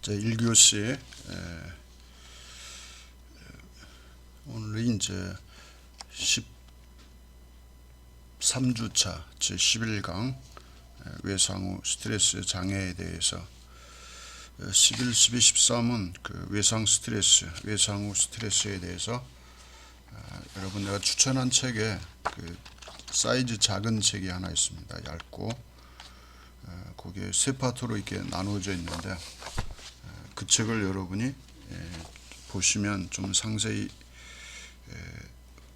제 1교시 오늘이 이제 13주차 제 11강 외상 후 스트레스 장애에 대해서 11, 12, 13은 그 외상 후 스트레스에 대해서 여러분 내가 추천한 책에 그 사이즈 작은 책이 하나 있습니다. 얇고 거기에 세 파트로 이렇게 나누어져 있는데 그 책을 여러분이 보시면 좀 상세히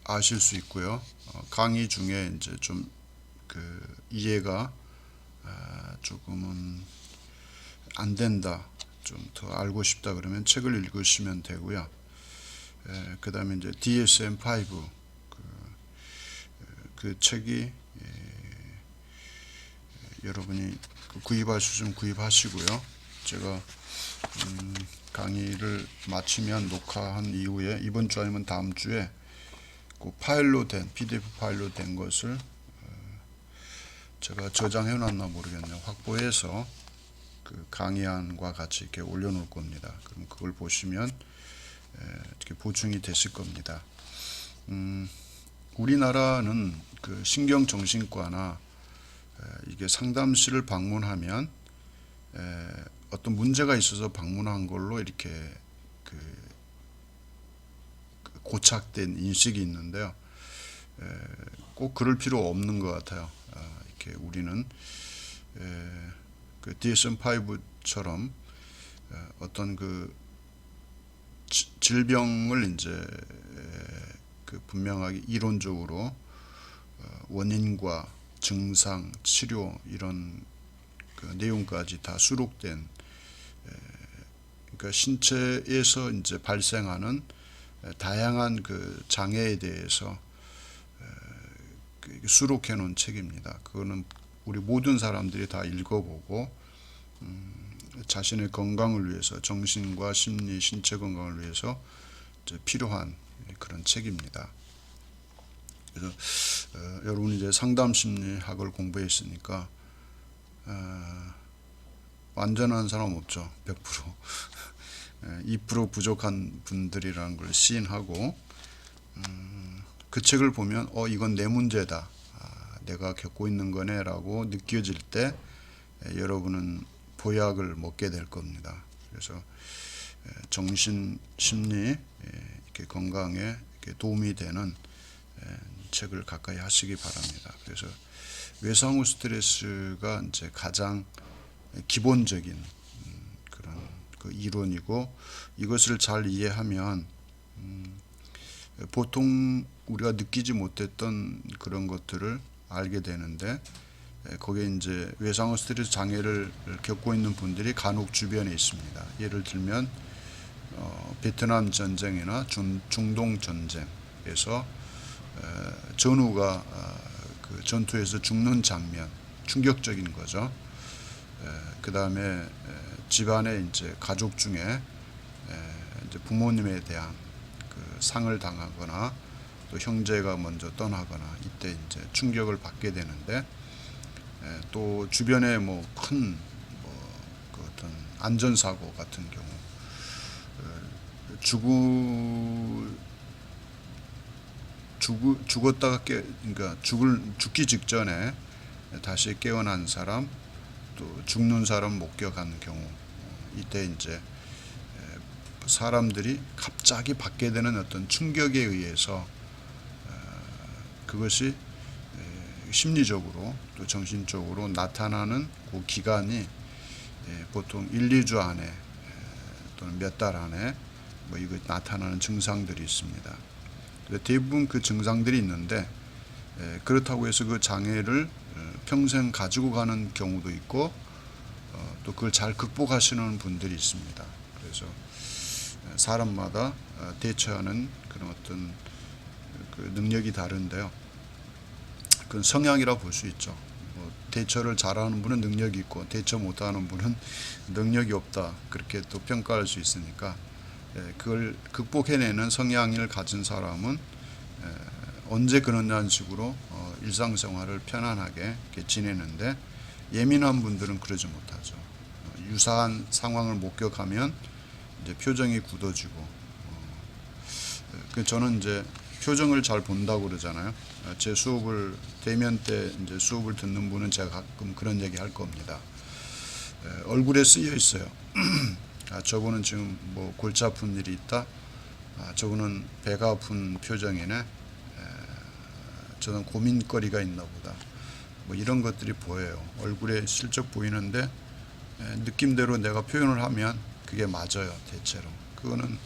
아실 수 있고요. 강의 중에 이제 좀 그 이해가 조금은 안 된다, 좀 더 알고 싶다 그러면 책을 읽으시면 되고요. 그 다음에 이제 DSM-5 그 책이 여러분이 구입할 수 있으면 구입하시고요. 제가 강의를 마치면 녹화한 이후에 이번 주 아니면 다음 주에 그 파일로 된 PDF 파일로 된 것을 제가 저장해 놨나 모르겠네요. 확보해서 그 강의안과 같이 이렇게 올려놓을 겁니다. 그럼 그걸 보시면 이렇게 보충이 되실 겁니다. 우리나라는 그 신경정신과나 이게 상담실을 방문하면 어떤 문제가 있어서 방문한 걸로 이렇게 그 고착된 인식이 있는데요. 꼭 그럴 필요 없는 것 같아요. 이렇게 우리는 그 DSM-5처럼 어떤 그 질병을 이제 그 분명하게 이론적으로 원인과 증상, 치료 이런 그 내용까지 다 수록된 그러니까 신체에서 이제 발생하는 다양한 그 장애에 대해서 수록해 놓은 책입니다. 그거는 우리 모든 사람들이 다 읽어보고 자신의 건강을 위해서 정신과 심리, 신체 건강을 위해서 필요한 그런 책입니다. 그래서 여러분이 이제 상담 심리학을 공부했으니까 완전한 사람 없죠. 100%. 2% 부족한 분들이라는 걸 시인하고 그 책을 보면 이건 내 문제다. 내가 겪고 있는 거네 라고 느껴질 때 여러분은 보약을 먹게 될 겁니다. 그래서 정신, 심리, 이렇게 건강에 이렇게 도움이 되는 책을 가까이 하시기 바랍니다. 그래서 외상 후 스트레스가 이제 가장 기본적인 그런 그 이론이고 이것을 잘 이해하면 보통 우리가 느끼지 못했던 그런 것들을 알게 되는데 거기에 이제 외상 후 스트레스 장애를 겪고 있는 분들이 간혹 주변에 있습니다. 예를 들면 베트남 전쟁이나 중동 전쟁에서 전우가 그 전투에서 죽는 장면 충격적인 거죠. 그 다음에 집안에 이제 가족 중에 이제 부모님에 대한 그 상을 당하거나 또 형제가 먼저 떠나거나 이때 이제 충격을 받게 되는데 또 주변에 뭐 큰 그 어떤 안전사고 같은 경우 죽었다가 그러니까 죽기 직전에 다시 깨어난 사람 또 죽는 사람 목격한 경우 이때 이제 사람들이 갑자기 받게 되는 어떤 충격에 의해서 그것이 심리적으로 또 정신적으로 나타나는 그 기간이 보통 1, 2주 안에 또는 몇 달 안에 뭐 이거 나타나는 증상들이 있습니다. 대부분 그 증상들이 있는데 그렇다고 해서 그 장애를 평생 가지고 가는 경우도 있고 또 그걸 잘 극복하시는 분들이 있습니다. 그래서 사람마다 대처하는 그런 어떤 그 능력이 다른데요. 그건 성향이라 볼 수 있죠. 뭐 대처를 잘하는 분은 능력이 있고 대처 못하는 분은 능력이 없다 그렇게 또 평가할 수 있으니까 그걸 극복해내는 성향을 가진 사람은 언제 그러냐는 식으로 일상생활을 편안하게 지내는데 예민한 분들은 그러지 못하죠. 유사한 상황을 목격하면 이제 표정이 굳어지고, 저는 이제 표정을 잘 본다고 그러잖아요. 제 수업을 대면 때 이제 수업을 듣는 분은 제가 가끔 그런 얘기 할 겁니다. 얼굴에 쓰여 있어요. 저분은 지금 뭐 골치 아픈 일이 있다. 저분은 배가 아픈 표정이네. 저는 고민거리가 있나 보다. 뭐 이런 것들이 보여요. 얼굴에 실적 보이는데 느낌대로 내가 표현을 하면 그게 맞아요. 대체로 그거는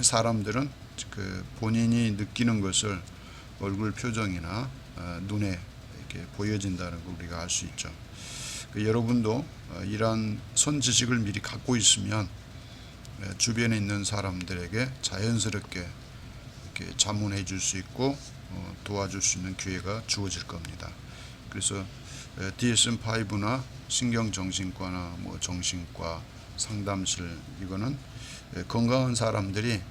사람들은 그 본인이 느끼는 것을 얼굴 표정이나 눈에 이렇게 보여진다는 걸 우리가 알 수 있죠. 여러분도 이러한 선지식을 미리 갖고 있으면 주변에 있는 사람들에게 자연스럽게 이렇게 자문해 줄 수 있고 도와줄 수 있는 기회가 주어질 겁니다. 그래서 DSM-5나 신경정신과나 뭐 정신과 상담실, 이거는 건강한 사람들이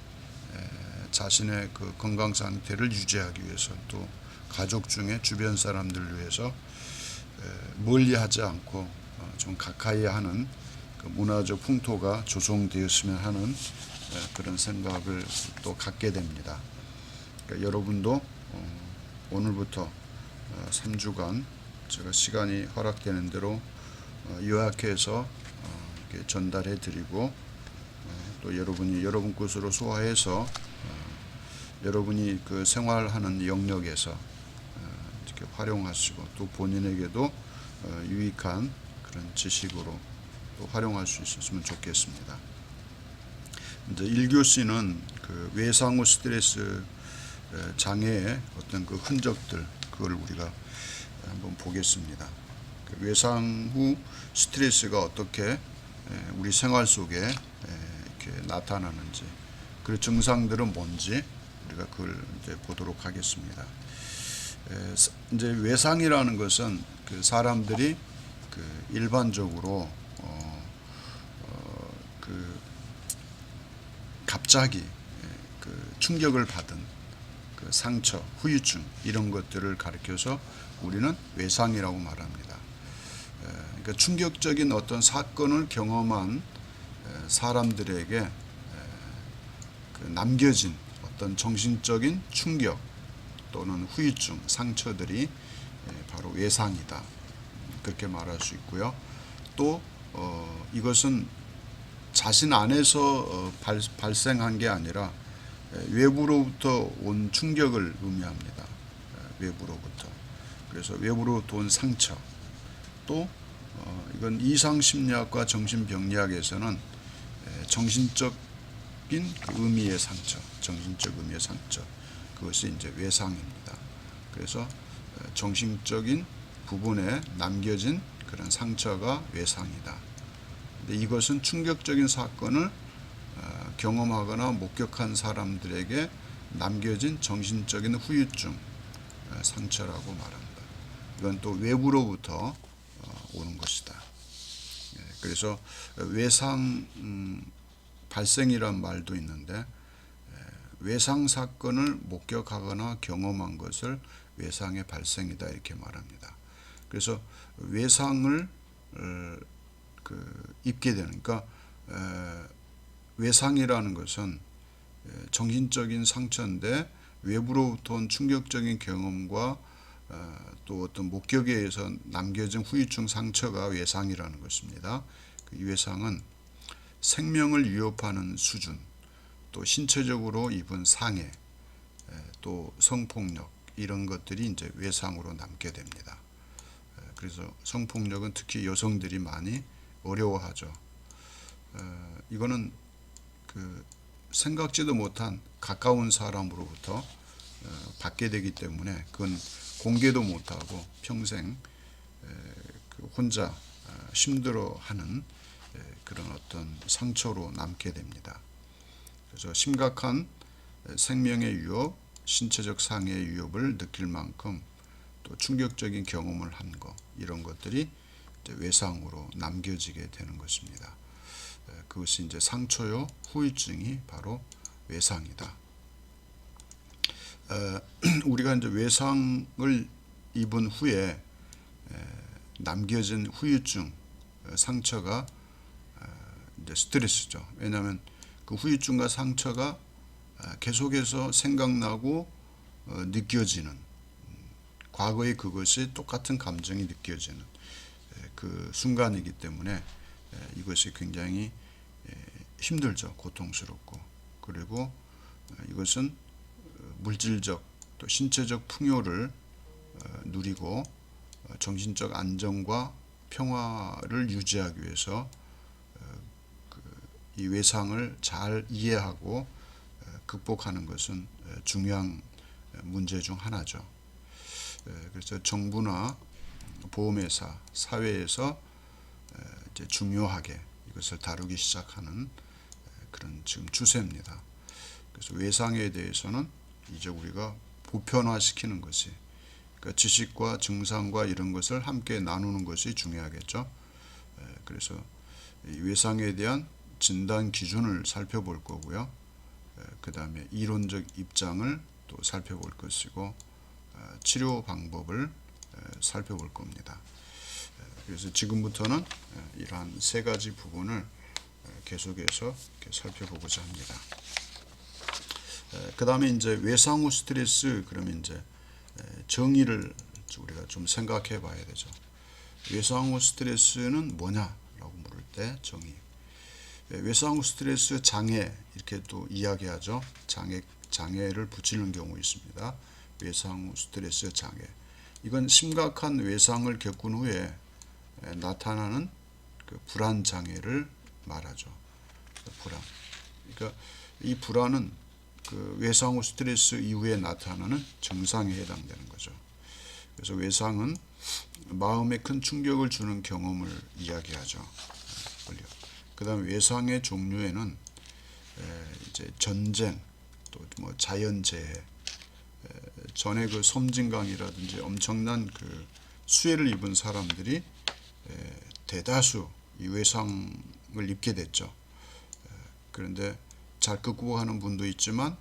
자신의 그 건강 상태를 유지하기 위해서, 또 가족 중에 주변 사람들을 위해서 멀리하지 않고 좀 가까이 하는 그 문화적 풍토가 조성되었으면 하는 그런 생각을 또 갖게 됩니다. 그러니까 여러분도 오늘부터 3주간 제가 시간이 허락되는 대로 요약해서 이렇게 전달해 드리고, 또 여러분이 여러분 것으로 소화해서 여러분이 그 생활하는 영역에서 이렇게 활용하시고, 또 본인에게도 유익한 그런 지식으로 또 활용할 수 있었으면 좋겠습니다. 이제 1교시는 그 외상 후 스트레스 장애의 어떤 그 흔적들, 그걸 우리가 한번 보겠습니다. 그 외상 후 스트레스가 어떻게 우리 생활 속에 이렇게 나타나는지, 그 증상들은 뭔지 우리가 그걸 이제 보도록 하겠습니다. 이제 외상이라는 것은 그 사람들이 그 일반적으로 그 갑자기 그 충격을 받은 그 상처, 후유증, 이런 것들을 가리켜서 우리는 외상이라고 말합니다. 그러니까 충격적인 어떤 사건을 경험한 사람들에게 그 남겨진 어떤 정신적인 충격 또는 후유증, 상처들이 바로 외상이다, 그렇게 말할 수 있고요. 또 이것은 자신 안에서 발생한 게 아니라 외부로부터 온 충격을 의미합니다. 외부로부터. 그래서 외부로부터 온 상처. 또 이건 이상심리학과 정신병리학에서는 정신적인 그 의미의 상처, 정신적 의미의 상처, 그것이 이제 외상입니다. 그래서 정신적인 부분에 남겨진 그런 상처가 외상이다. 근데 이것은 충격적인 사건을 경험하거나 목격한 사람들에게 남겨진 정신적인 후유증, 상처라고 말합니다. 이건 또 외부로부터 오는 것이다. 그래서 외상 발생이란 말도 있는데, 외상 사건을 목격하거나 경험한 것을 외상의 발생이다, 이렇게 말합니다. 그래서 외상을 입게 되는, 그러니까 외상이라는 것은 정신적인 상처인데 외부로부터 온 충격적인 경험과 또 어떤 목격에 의해서 남겨진 후유증, 상처가 외상이라는 것입니다. 이 외상은 생명을 위협하는 수준, 또 신체적으로 입은 상해, 또 성폭력, 이런 것들이 이제 외상으로 남게 됩니다. 그래서 성폭력은 특히 여성들이 많이 어려워하죠. 이거는 그 생각지도 못한 가까운 사람으로부터 받게 되기 때문에 그건 공개도 못하고 평생 혼자 힘들어하는 그런 어떤 상처로 남게 됩니다. 그래서 심각한 생명의 위협, 신체적 상해의 위협을 느낄 만큼 또 충격적인 경험을 한 것, 이런 것들이 이제 외상으로 남겨지게 되는 것입니다. 그것이 이제 상처요, 후유증이 바로 외상이다. 우리가 이제 외상을 입은 후에 남겨진 후유증, 상처가 이제 스트레스죠. 왜냐하면 그 후유증과 상처가 계속해서 생각나고 느껴지는, 과거의 그것이 똑같은 감정이 느껴지는 그 순간이기 때문에 이것이 굉장히 힘들죠. 고통스럽고. 그리고 이것은 물질적 또 신체적 풍요를 누리고 정신적 안정과 평화를 유지하기 위해서 이 외상을 잘 이해하고 극복하는 것은 중요한 문제 중 하나죠. 그래서 정부나 보험회사, 사회에서 이제 중요하게 이것을 다루기 시작하는 그런 지금 추세입니다. 그래서 외상에 대해서는 이제 우리가 보편화시키는 것이, 그러니까 지식과 증상과 이런 것을 함께 나누는 것이 중요하겠죠. 그래서 이 외상에 대한 진단 기준을 살펴볼 거고요. 그 다음에 이론적 입장을 또 살펴볼 것이고, 치료 방법을 살펴볼 겁니다. 그래서 지금부터는 이러한 세 가지 부분을 계속해서 살펴보고자 합니다. 그 다음에 이제 외상 후 스트레스, 그러면 이제 정의를 우리가 좀 생각해 봐야 되죠. 외상 후 스트레스는 뭐냐라고 물을 때 정의. 외상 후 스트레스 장애, 이렇게 또 이야기하죠. 장애를 붙이는 경우 있습니다. 외상 후 스트레스 장애. 이건 심각한 외상을 겪은 후에 나타나는 그 불안 장애를 말하죠. 불안. 그러니까 이 불안은 그 외상 후 스트레스 이후에 나타나는 증상에 해당되는 거죠. 그래서 외상은 마음에 큰 충격을 주는 경험을 이야기하죠. 그다음 외상의 종류에는 이제 전쟁, 또 뭐 자연재해, 전에 그 섬진강이라든지 엄청난 그 수해를 입은 사람들이 대다수 이 외상을 입게 됐죠. 그런데 잘 극복하는 분도 있지만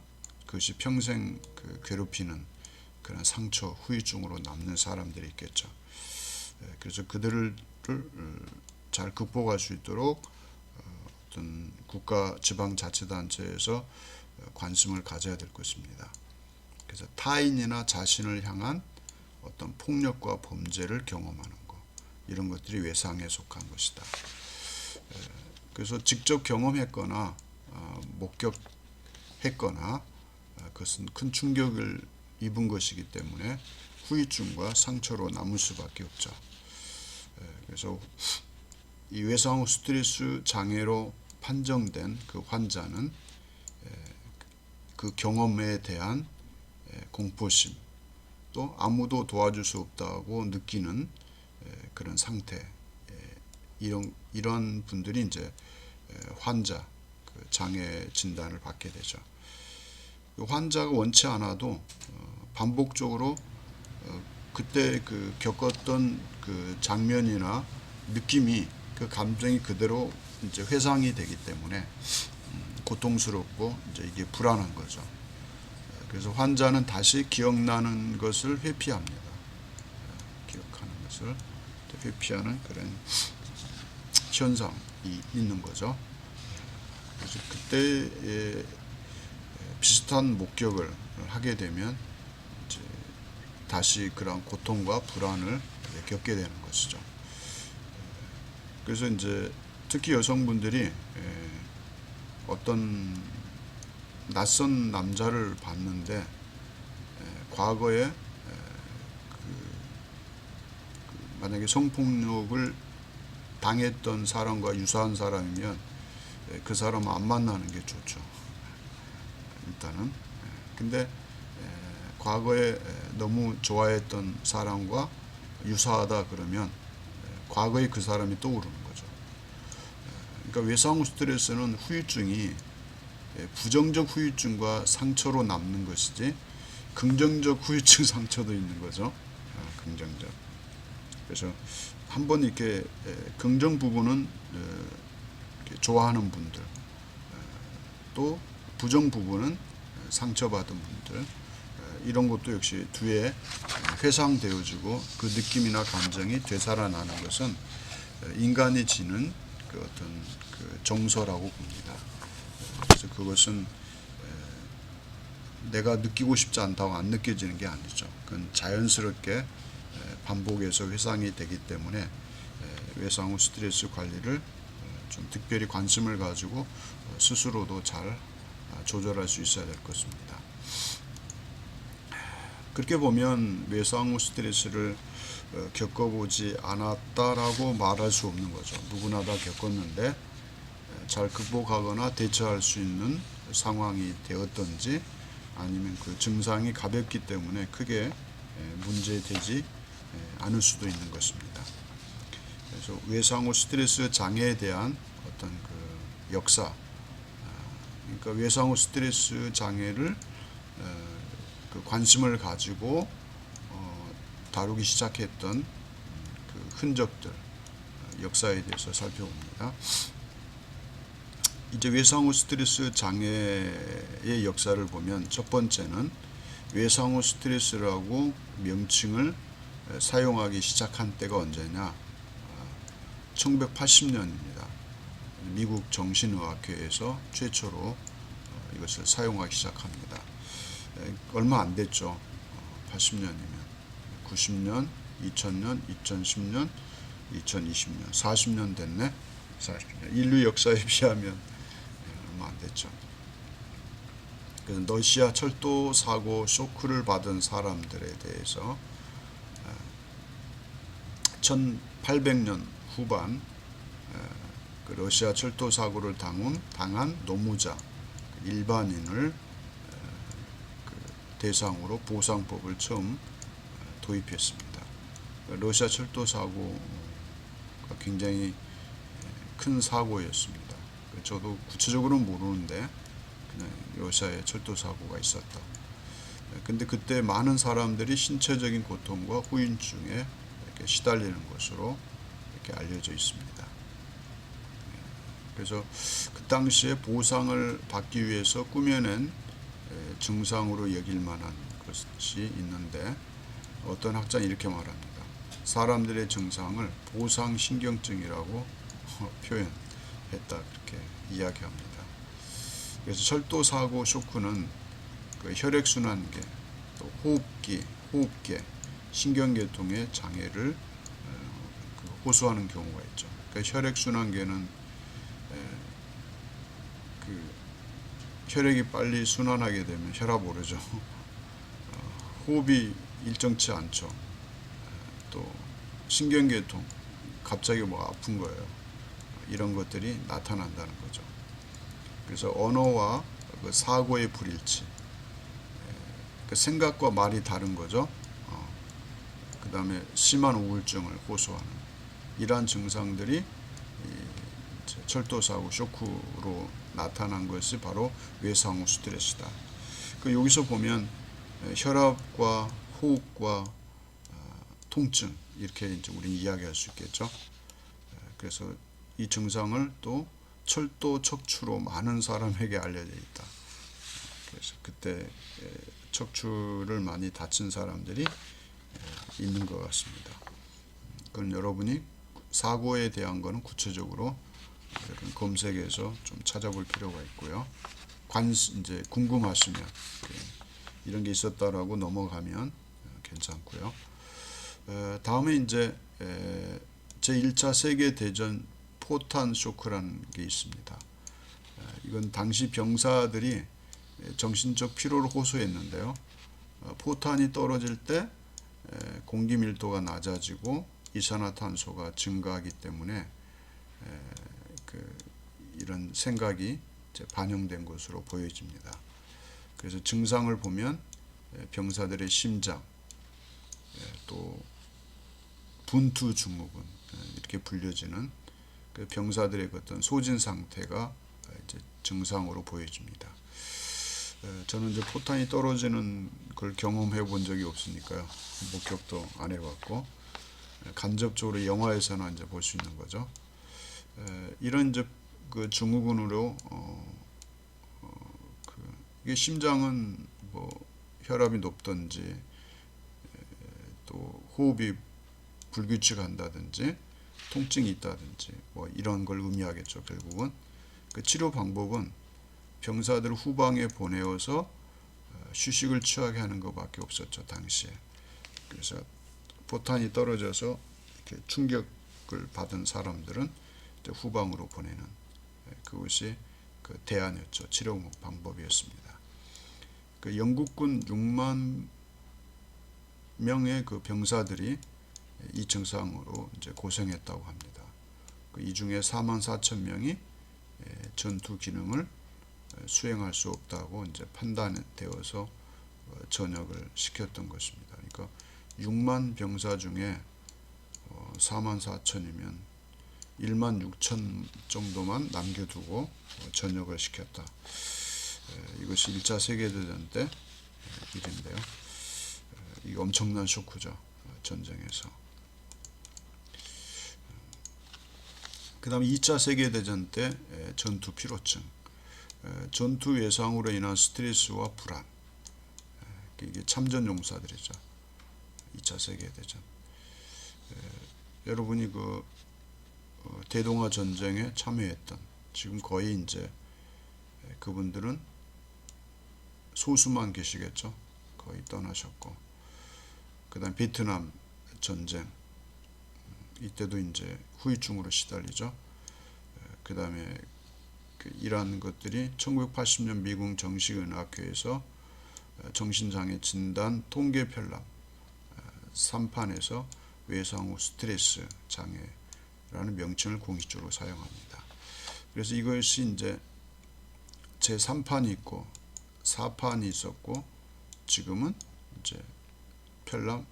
그것이 평생 그 괴롭히는 그런 상처, 후유증으로 남는 사람들이 있겠죠. 그래서 그들을 잘 극복할 수 있도록 어떤 국가, 지방자치단체에서 관심을 가져야 될 것입니다. 그래서 타인이나 자신을 향한 어떤 폭력과 범죄를 경험하는 것, 이런 것들이 외상에 속한 것이다. 그래서 직접 경험했거나 목격했거나 그것은 큰 충격을 입은 것이기 때문에 후유증과 상처로 남을 수밖에 없죠. 그래서 이 외상 후 스트레스 장애로 판정된 그 환자는 그 경험에 대한 공포심, 또 아무도 도와줄 수 없다고 느끼는 그런 상태, 이런 분들이 이제 환자, 그 장애 진단을 받게 되죠. 환자가 원치 않아도 반복적으로 그때 그 겪었던 그 장면이나 느낌이, 그 감정이 그대로 이제 회상이 되기 때문에 고통스럽고 이제 이게 불안한 거죠. 그래서 환자는 다시 기억나는 것을 회피합니다. 기억하는 것을 회피하는 그런 현상이 있는 거죠. 그래서 그때 비슷한 목격을 하게 되면 이제 다시 그런 고통과 불안을 겪게 되는 것이죠. 그래서 이제 특히 여성분들이 어떤 낯선 남자를 봤는데 과거에 만약에 성폭력을 당했던 사람과 유사한 사람이면 그 사람은 안 만나는 게 좋죠. 일단은. 근데 과거에 너무 좋아했던 사람과 유사하다 그러면 과거에 그 사람이 떠오르는 거죠. 그러니까 외상 후 스트레스는 후유증이 부정적 후유증과 상처로 남는 것이지 긍정적 후유증 상처도 있는 거죠. 긍정적. 그래서 한번 이렇게 긍정 부분은 좋아하는 분들, 또 부정 부분은 상처받은 분들, 이런 것도 역시 뒤에 회상되어지고 그 느낌이나 감정이 되살아나는 것은 인간이 지는 그 어떤 그 정서라고 봅니다. 그래서 그것은 내가 느끼고 싶지 않다고 안 느껴지는 게 아니죠. 그건 자연스럽게 반복해서 회상이 되기 때문에 외상 후 스트레스 관리를 좀 특별히 관심을 가지고 스스로도 잘 조절할 수 있어야 될 것입니다. 그렇게 보면 외상 후 스트레스를 겪어보지 않았다라고 말할 수 없는 거죠. 누구나 다 겪었는데 잘 극복하거나 대처할 수 있는 상황이 되었던지 아니면 그 증상이 가볍기 때문에 크게 문제되지 않을 수도 있는 것입니다. 그래서 외상 후 스트레스 장애에 대한 어떤 그 역사, 그러니까 외상 후 스트레스 장애를 그 관심을 가지고 다루기 시작했던 그 흔적들, 역사에 대해서 살펴봅니다. 이제 외상 후 스트레스 장애의 역사를 보면 첫 번째는 외상 후 스트레스라고 명칭을 사용하기 시작한 때가 언제냐? 1980년입니다. 미국 정신의학회에서 최초로 이것을 사용하기 시작합니다. 얼마 안 됐죠. 80년이면 90년, 2000년, 2010년, 2020년, 40년 됐네. 40년. 인류 역사에 비하면 얼마 안 됐죠. 그래서 러시아 철도 사고 쇼크를 받은 사람들에 대해서 1800년 후반 그 러시아 철도 사고를 당한 노무자 일반인을 대상으로 보상법을 처음 도입했습니다. 러시아 철도 사고가 굉장히 큰 사고였습니다. 저도 구체적으로는 모르는데 그냥 러시아에 철도 사고가 있었다. 근데 그때 많은 사람들이 신체적인 고통과 후유증에 이렇게 시달리는 것으로 이렇게 알려져 있습니다. 그래서 그 당시에 보상을 받기 위해서 꾸며낸 증상으로 여길 만한 것이 있는데 어떤 학자는 이렇게 말합니다. 사람들의 증상을 보상신경증이라고 표현했다. 그렇게 이야기합니다. 그래서 철도사고 쇼크는 그 혈액순환계, 또 호흡계, 신경계통의 장애를 호소하는 경우가 있죠. 그러니까 혈액순환계는 그 혈액이 빨리 순환하게 되면 혈압 오르죠. 호흡이 일정치 않죠. 또 신경계통, 갑자기 뭐 아픈 거예요. 이런 것들이 나타난다는 거죠. 그래서 언어와 그 사고의 불일치, 그 생각과 말이 다른 거죠. 그 다음에 심한 우울증을 호소하는 이러한 증상들이 철도사고 쇼크로 나타난 것이 바로 외상 후 스트레스다. 여기서 보면 혈압과 호흡과 통증 이렇게 이제 우리 이야기할 수 있겠죠. 그래서 이 증상을 또 철도 척추로 많은 사람에게 알려져 있다. 그래서 그때 척추를 많이 다친 사람들이 있는 것 같습니다. 그건 여러분이 사고에 대한 거는 구체적으로 검색해서 좀 찾아볼 필요가 있고요. 이제 궁금하시면 이런 게 있었다라고 넘어가면 괜찮고요. 다음에 이제 제1차 세계대전 포탄 쇼크라는 게 있습니다. 이건 당시 병사들이 정신적 피로를 호소했는데요. 포탄이 떨어질 때 공기 밀도가 낮아지고 이산화탄소가 증가하기 때문에 이런 생각이 반영된 것으로 보여집니다. 그래서 증상을 보면 병사들의 심장, 또 분투 증후군 이렇게 불려지는 그 병사들의 어떤 소진 상태가 이제 증상으로 보여집니다. 저는 이제 포탄이 떨어지는 걸 경험해 본 적이 없으니까요. 목격도 안 해봤고 간접적으로 영화에서나 이제 볼 수 있는 거죠. 이런 이제 그 증후군으로 이게 심장은 뭐 혈압이 높든지 또 호흡이 불규칙한다든지 통증이 있다든지 뭐 이런 걸 의미하겠죠. 결국은 그 치료 방법은 병사들을 후방에 보내어서 휴식을 취하게 하는 것밖에 없었죠, 당시에. 그래서 포탄이 떨어져서 이렇게 충격을 받은 사람들은 이제 후방으로 보내는, 그것이 그 대안이었죠. 치료 방법이었습니다. 그 영국군 6만 명의 그 병사들이 이 증상으로 이제 고생했다고 합니다. 이 중에 4만 4천 명이 전투 기능을 수행할 수 없다고 이제 판단되어서 전역을 시켰던 것입니다. 그러니까 6만 병사 중에 4만 4천이면 1만 6천 정도만 남겨두고 전역을 시켰다. 이것이 1차 세계대전 때 일인데요. 이게 엄청난 쇼크죠. 전쟁에서. 그 다음에 2차 세계대전 때 전투 피로증, 전투 외상으로 인한 스트레스와 불안, 이게 참전 용사들이죠. 2차 세계대전. 여러분이 그 대동아 전쟁에 참여했던, 지금 거의 이제 그분들은 소수만 계시겠죠. 거의 떠나셨고, 그 다음 베트남 전쟁, 이때도 이제 후유증으로 시달리죠. 그 다음에 이러한 것들이 1980년 미국 정신의학회에서 정신장애 진단 통계 편람 3판에서 외상 후 스트레스 장애라는 명칭을 공식적으로 사용합니다. 그래서 이것이 이제 제3판이 있고 4판이 있었고, 지금은 이제 편람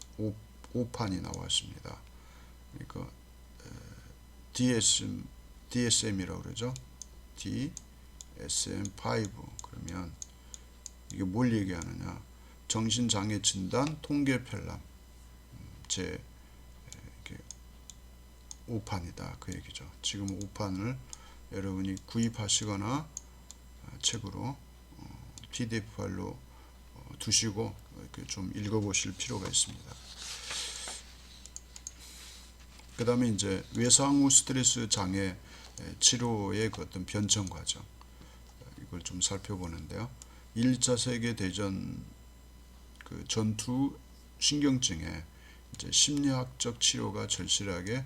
5판이 나왔습니다. 그러니까 DSM이라고 그러죠. DSM-5. 그러면 이게 뭘 얘기하느냐? 정신장애 진단 통계 편람 제 5판이다, 그 얘기죠. 지금 5판을 여러분이 구입하시거나 책으로 PDF 파일로 두시고 이렇게 좀 읽어보실 필요가 있습니다. 그 다음에 이제 외상 후 스트레스 장애 치료의 그 어떤 변천 과정, 이걸 좀 살펴보는데요. 1차 세계 대전 그 전투 신경증에 이제 심리학적 치료가 절실하게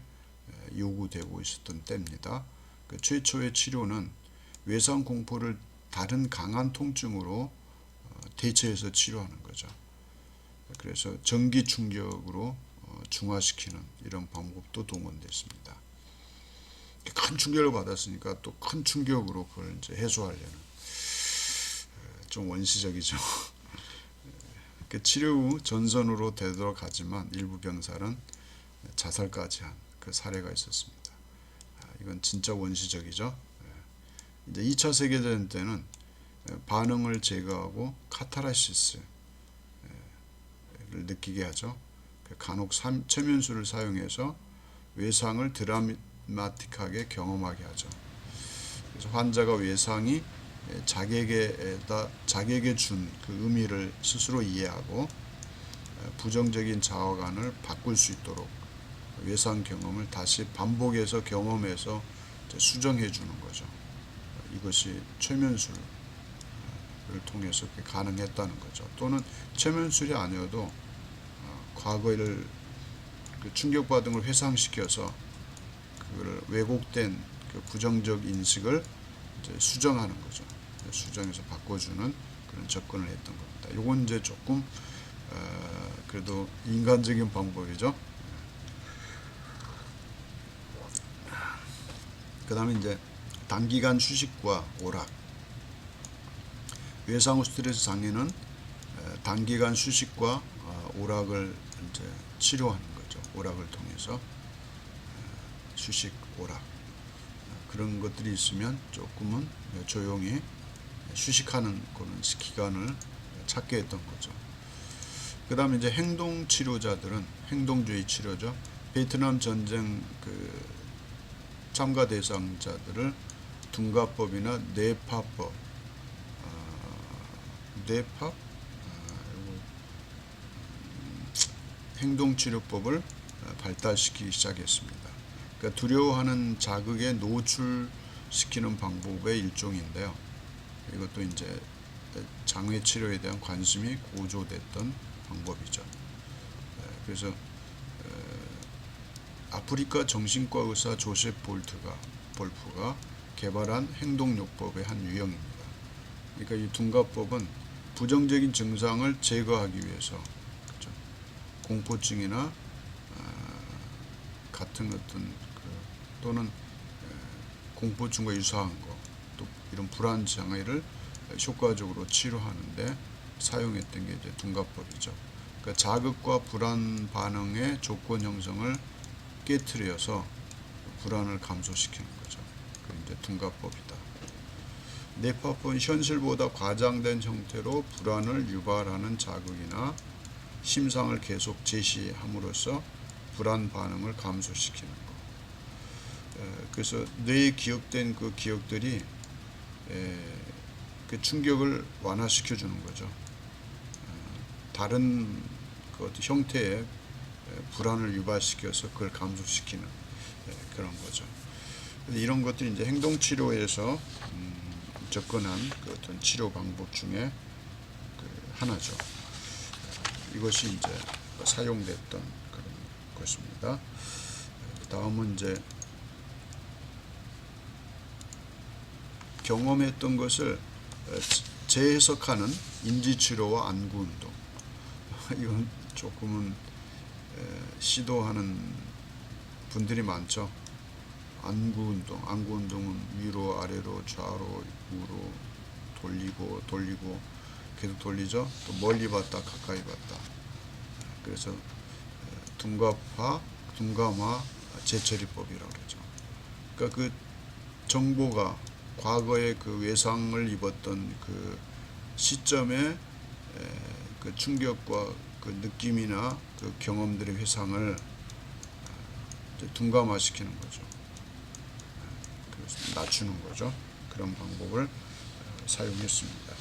요구되고 있었던 때입니다. 그 최초의 치료는 외상 공포를 다른 강한 통증으로 대체해서 치료하는 거죠. 그래서 전기 충격으로 중화시키는 이런 방법도 동원됐습니다. 큰 충격을 받았으니까 또 큰 충격으로 그걸 이제 해소하려는, 좀 원시적이죠. 그 치료 후 전선으로 되돌아가지만 일부 병사는 자살까지 한 그 사례가 있었습니다. 이건 진짜 원시적이죠. 이제 2차 세계대전 때는 반응을 제거하고 카타르시스를 느끼게 하죠. 간혹 최면술을 사용해서 외상을 드라마틱하게 경험하게 하죠. 그래서 환자가 외상이 자기에게 준 그 의미를 스스로 이해하고 부정적인 자화관을 바꿀 수 있도록 외상 경험을 다시 반복해서 경험해서 수정해 주는 거죠. 이것이 최면술을 통해서 가능했다는 거죠. 또는 최면술이 아니어도 과거를 충격받은 걸 회상시켜서 그걸 왜곡된 그 부정적 인식을 이제 수정하는 거죠. 수정해서 바꿔주는 그런 접근을 했던 겁니다. 이건 이제 조금 그래도 인간적인 방법이죠. 그 다음에 이제 단기간 휴식과 오락. 외상 후 스트레스 장애는 단기간 휴식과 오락을 이제 치료하는 거죠. 오락을 통해서 휴식, 오락, 그런 것들이 있으면 조금은 조용히 휴식하는 그런 기간을 찾게 했던 거죠. 그 다음에 이제 행동 치료자들은 행동주의 치료죠. 베트남 전쟁 그 참가 대상자들을 둔가법이나 뇌파법, 행동치료법을 발달시키기 시작했습니다. 그러니까 두려워하는 자극에 노출시키는 방법의 일종인데요. 이것도 이제 장외 치료에 대한 관심이 고조됐던 방법이죠. 그래서 아프리카 정신과 의사 조셉 볼프가 개발한 행동요법의 한 유형입니다. 그러니까 이 둔갑법은 부정적인 증상을 제거하기 위해서, 그렇죠? 공포증이나 같은 어떤 또는 공포증과 유사한 거, 또 이런 불안 장애를 효과적으로 치료하는데 사용했던 게 이제 둔갑법이죠. 그러니까 자극과 불안 반응의 조건 형성을 깨트려서 불안을 감소시키는 거죠. 그게 이제 둔갑법이다. 뇌파법은 현실보다 과장된 형태로 불안을 유발하는 자극이나 심상을 계속 제시함으로써 불안 반응을 감소시키는 거. 그래서 뇌에 기억된 그 기억들이 그 충격을 완화시켜 주는 거죠. 다른 그 어떤 형태의 불안을 유발시켜서 그걸 감소시키는 그런 거죠. 이런 것들이 이제 행동치료에서 접근한 그 어떤 치료 방법 중에 그 하나죠. 이것이 이제 사용됐던 그런 것입니다. 다음은 이제 경험했던 것을 재해석하는 인지치료와 안구운동. 이건 조금은 시도하는 분들이 많죠. 안구운동은 위로 아래로 좌로 우로 돌리고 계속 돌리죠. 또 멀리 봤다 가까이 봤다. 그래서 둔감화 재처리법이라고 그러죠. 그러니까 그 정보가 과거에 그 외상을 입었던 그 시점에 그 충격과 그 느낌이나 그 경험들의 회상을 둔감화시키는 거죠. 그래서 낮추는 거죠. 그런 방법을 사용했습니다.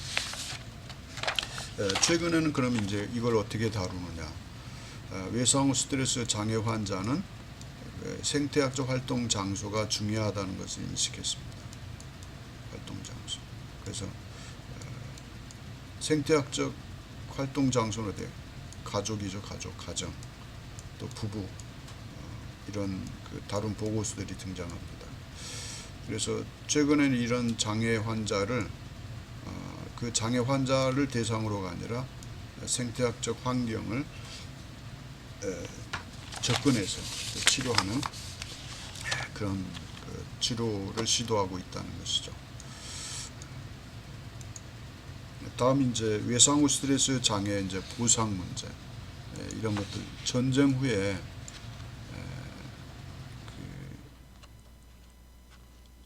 최근에는 그럼 이제 이걸 어떻게 다루느냐? 외상 후 스트레스 장애 환자는 생태학적 활동 장소가 중요하다는 것을 인식했습니다. 활동 장소. 그래서 생태학적 활동 장소는 어때요? 가족이죠, 가정, 또 부부, 이런 그 다른 보고서들이 등장합니다. 그래서 최근에는 이런 장애 환자를 그 장애 환자를 대상으로가 아니라 생태학적 환경을 접근해서 치료하는 그런 그 치료를 시도하고 있다는 것이죠. 다음 이제 외상 후 스트레스 장애 이제 보상 문제, 이런 것들 전쟁 후에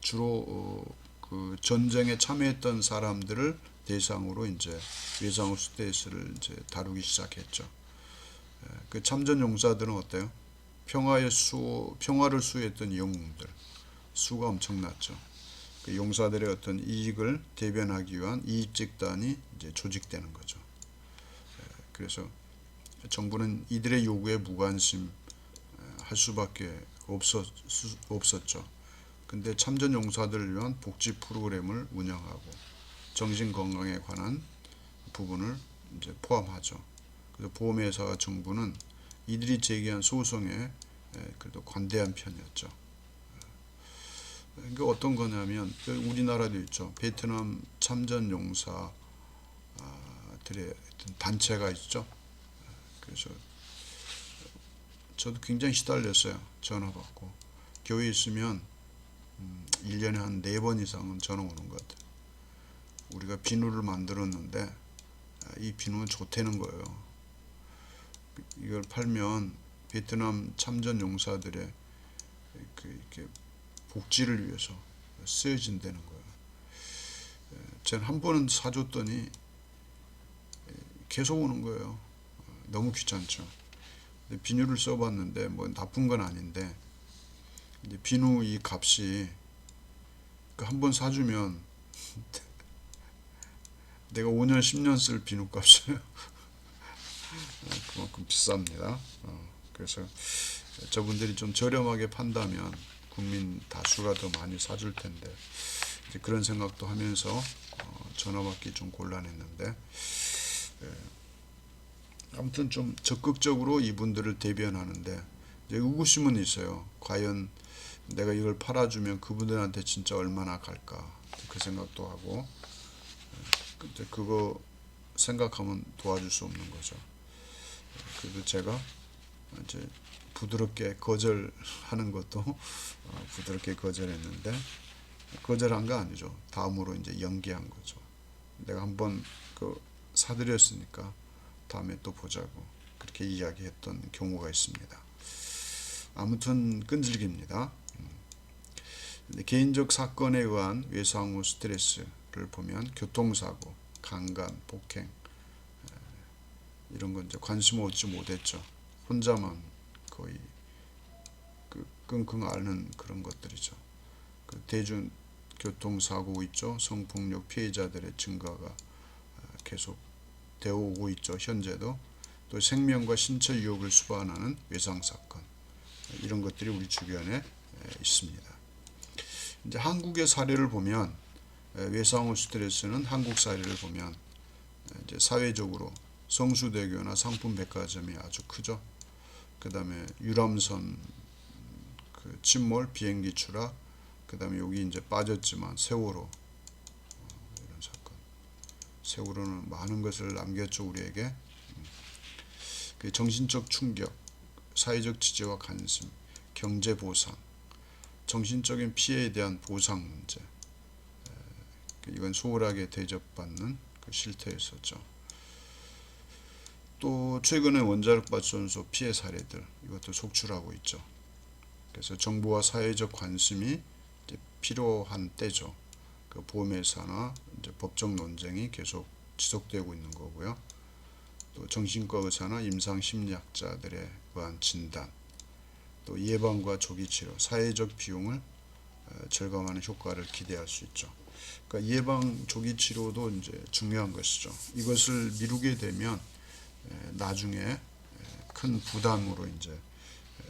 주로 그 전쟁에 참여했던 사람들을 대상으로 이제 외상 후 스트레스를 이제 다루기 시작했죠. 그 참전 용사들은 어때요? 평화를 수호했던 영웅들, 수가 엄청났죠. 그 용사들의 어떤 이익을 대변하기 위한 이익 집단이 이제 조직되는 거죠. 그래서 정부는 이들의 요구에 무관심 할 수밖에 없었죠. 근데 참전 용사들을 위한 복지 프로그램을 운영하고 정신 건강에 관한 부분을 이제 포함하죠. 그래서 보험회사와 정부는 이들이 제기한 소송에 그래도 관대한 편이었죠. 그러니까 어떤 거냐면 우리나라도 있죠. 베트남 참전 용사들의 단체가 있죠. 그래서 저도 굉장히 시달렸어요. 전화 받고 교회에 있으면 1년에 한 4번 이상은 전화 오는 것 같아요. 우리가 비누를 만들었는데 이 비누는 좋다는 거예요. 이걸 팔면 베트남 참전 용사들의 이렇게 복지를 위해서 쓰여진다는 거예요. 저는 한 번은 사줬더니 계속 오는 거예요. 너무 귀찮죠. 비누를 써봤는데 뭐 나쁜 건 아닌데 비누 이 값이 한 번 사주면 내가 5년 10년 쓸 비누 값이에요. 그만큼 비쌉니다. 그래서 저분들이 좀 저렴하게 판다면 국민 다수가 더 많이 사줄 텐데 이제 그런 생각도 하면서 전화 받기 좀 곤란했는데 아무튼 좀 적극적으로 이분들을 대변하는데 이제 의구심은 있어요. 과연 내가 이걸 팔아주면 그분들한테 진짜 얼마나 갈까 그 생각도 하고 근데 그거 생각하면 도와줄 수 없는 거죠. 그래서 제가 이제 부드럽게 거절하는 것도 부드럽게 거절했는데 거절한 거 아니죠. 다음으로 이제 연기한 거죠. 내가 한번 그 사드렸으니까 다음에 또 보자고 그렇게 이야기했던 경우가 있습니다. 아무튼 끈질깁니다. 개인적 사건에 의한 외상 후 스트레스를 보면 교통사고, 강간, 폭행 이런 건 이제 관심을 얻지 못했죠. 혼자만 거의 그 끙끙 앓는 그런 것들이죠. 그 대중 교통사고 있죠. 성폭력 피해자들의 증가가 계속 되어 오고 있죠. 현재도 또 생명과 신체 유혹을 수반하는 외상 사건 이런 것들이 우리 주변에 있습니다. 이제 한국의 사례를 보면 외상 후 스트레스는 한국 사례를 보면 이제 사회적으로 성수대교나 상품백화점이 아주 크죠. 그 다음에 유람선 그 침몰, 비행기 추락, 그 다음에 여기 이제 빠졌지만 세월호 이런 사건. 세월호는 많은 것을 남겼죠 우리에게. 그 정신적 충격, 사회적 지지와 관심, 경제 보상, 정신적인 피해에 대한 보상 문제. 이건 소홀하게 대접받는 그 실태였었죠. 또 최근에 원자력 발전소 피해 사례들 이것도 속출하고 있죠. 그래서 정부와 사회적 관심이 이제 필요한 때죠. 그 보험회사나 이제 법적 논쟁이 계속 지속되고 있는 거고요. 또 정신과 의사나 임상심리학자들에 의한 진단, 또 예방과 조기 치료, 사회적 비용을 절감하는 효과를 기대할 수 있죠. 그러니까 예방 조기 치료도 이제 중요한 것이죠. 이것을 미루게 되면 나중에 큰 부담으로 이제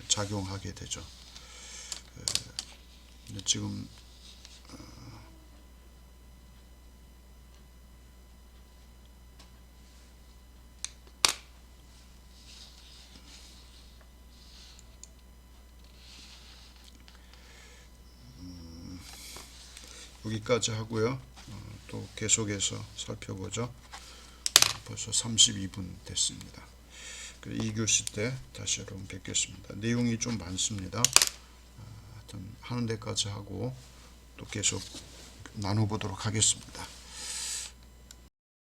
작용하게 되죠. 지금 여기까지 하고요. 또 계속해서 살펴보죠. 벌써 32분 됐습니다. 2교시 때 다시 여러분 뵙겠습니다. 내용이 좀 많습니다. 하여튼 하는 데까지 하고 또 계속 나눠보도록 하겠습니다.